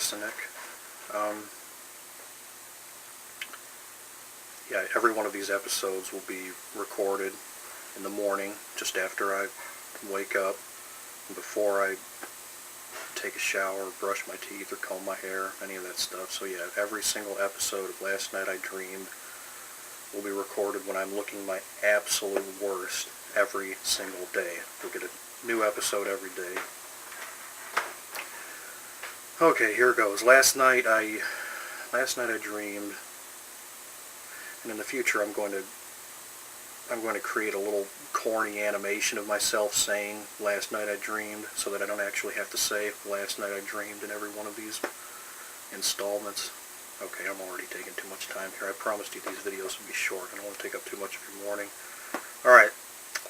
arsenic. Yeah, every one of these episodes will be recorded in the morning, just after I wake up, before I take a shower, brush my teeth, or comb my hair, any of that stuff. So yeah, every single episode of Last Night I Dreamed will be recorded when I'm looking my absolute worst every single day. You'll get a new episode every day. Okay, here goes. Last night I dreamed, and in the future I'm going to create a little corny animation of myself saying "Last night I dreamed," so that I don't actually have to say "Last night I dreamed" in every one of these installments. Okay, I'm already taking too much time here. I promised you these videos would be short. I don't want to take up too much of your morning. Alright,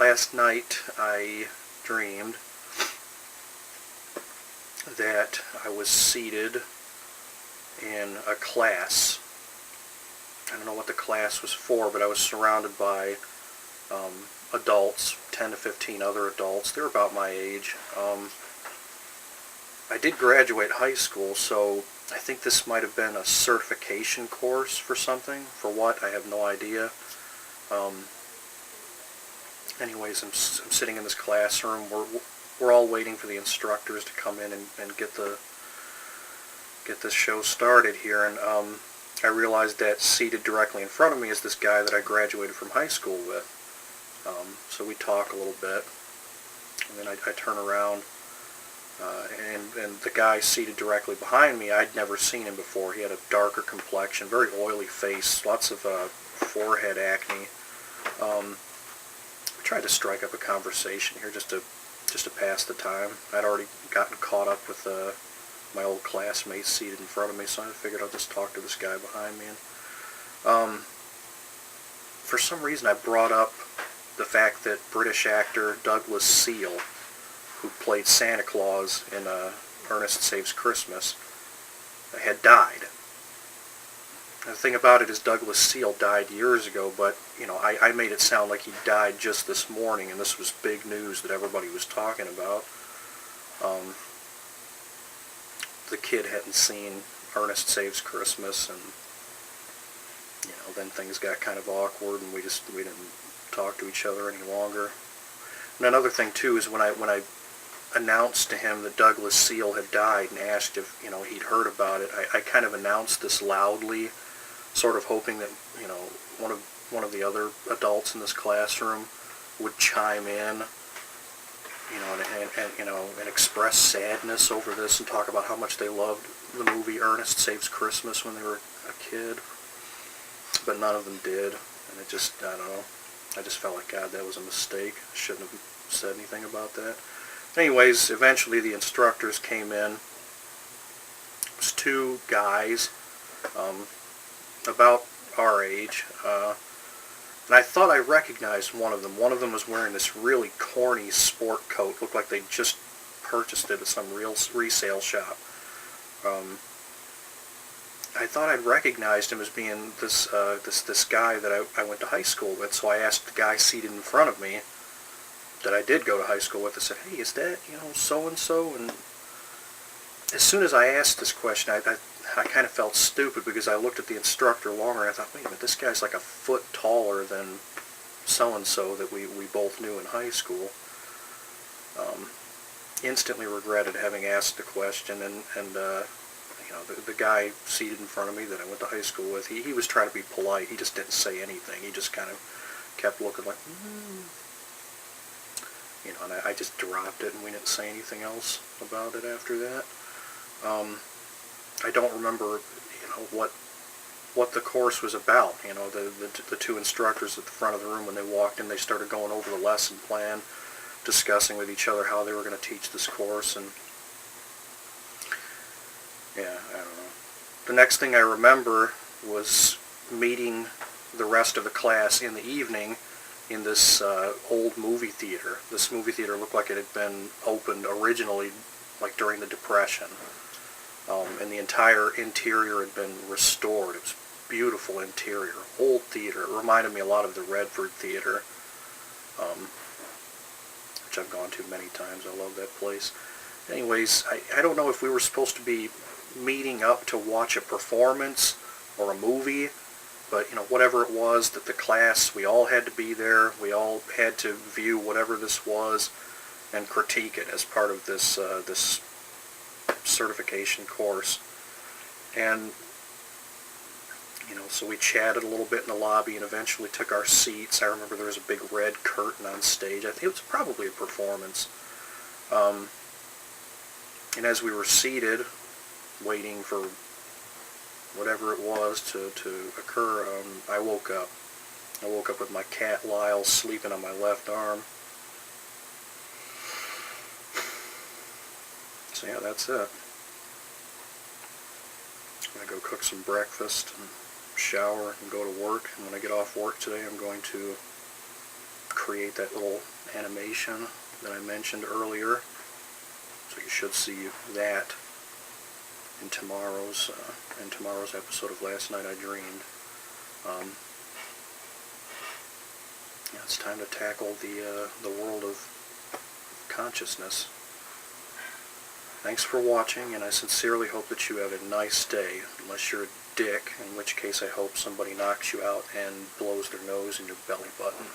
last night I dreamed that I was seated in a class. I don't know what the class was for, but I was surrounded by adults, 10 to 15 other adults. They're about my age. I did graduate high school, so I think this might have been a certification course for something. For what? I have no idea. Anyways, I'm sitting in this classroom. We're all waiting for the instructors to come in and get this show started here. And I realized that seated directly in front of me is this guy that I graduated from high school with. So we talk a little bit, and then I turn around. And the guy seated directly behind me, I'd never seen him before. He had a darker complexion, very oily face, lots of forehead acne. I tried to strike up a conversation here just to pass the time. I'd already gotten caught up with my old classmates seated in front of me, so I figured I'll just talk to this guy behind me. And for some reason I brought up the fact that British actor Douglas Seale, who played Santa Claus in Ernest Saves Christmas, had died. And the thing about it is Douglas Seale died years ago, but you know, I made it sound like he died just this morning, and this was big news that everybody was talking about. The kid hadn't seen Ernest Saves Christmas, and you know, then things got kind of awkward, and we didn't talk to each other any longer. And another thing too is when I announced to him that Douglas Seale had died and asked if, you know, he'd heard about it, I kind of announced this loudly, sort of hoping that, you know, one of the other adults in this classroom would chime in, you know, and express sadness over this and talk about how much they loved the movie Ernest Saves Christmas when they were a kid. But none of them did, and it just, I don't know, I just felt like, God, that was a mistake. I shouldn't have said anything about that. Anyways, eventually the instructors came in. It was two guys, about our age, and I thought I recognized one of them. One of them was wearing this really corny sport coat. Looked like they just purchased it at some real resale shop. I thought I'd recognized him as being this guy that I went to high school with, so I asked the guy seated in front of me that I did go to high school with. I said, "Hey, is that, you know, so-and-so?" And as soon as I asked this question, I kind of felt stupid, because I looked at the instructor longer, and I thought, wait a minute, this guy's like a foot taller than so-and-so that we both knew in high school. Instantly regretted having asked the question, and you know, the guy seated in front of me that I went to high school with, he was trying to be polite. He just didn't say anything. He just kind of kept looking like, you know, and I just dropped it, and we didn't say anything else about it after that. I don't remember, you know, what the course was about. You know, the two instructors at the front of the room, when they walked in, they started going over the lesson plan, discussing with each other how they were going to teach this course, and yeah, I don't know. The next thing I remember was meeting the rest of the class in the evening in this old movie theater. This movie theater looked like it had been opened originally like during the Depression. And the entire interior had been restored. It was beautiful interior, old theater. It reminded me a lot of the Redford Theatre, which I've gone to many times. I love that place. Anyways, I don't know if we were supposed to be meeting up to watch a performance or a movie, but whatever it was that the class, we all had to be there. We all had to view whatever this was and critique it as part of this this certification course. And so we chatted a little bit in the lobby and eventually took our seats. I remember there was a big red curtain on stage. I think it was probably a performance. And as we were seated, waiting for whatever it was to occur, I woke up. I woke up with my cat Lyle sleeping on my left arm. So yeah, that's it. I'm going to go cook some breakfast and shower and go to work. And when I get off work today, I'm going to create that little animation that I mentioned earlier. So you should see that in tomorrow's episode of Last Night I Dreamed. Yeah, it's time to tackle the world of consciousness. Thanks for watching, and I sincerely hope that you have a nice day, unless you're a dick, in which case I hope somebody knocks you out and blows their nose in your belly button.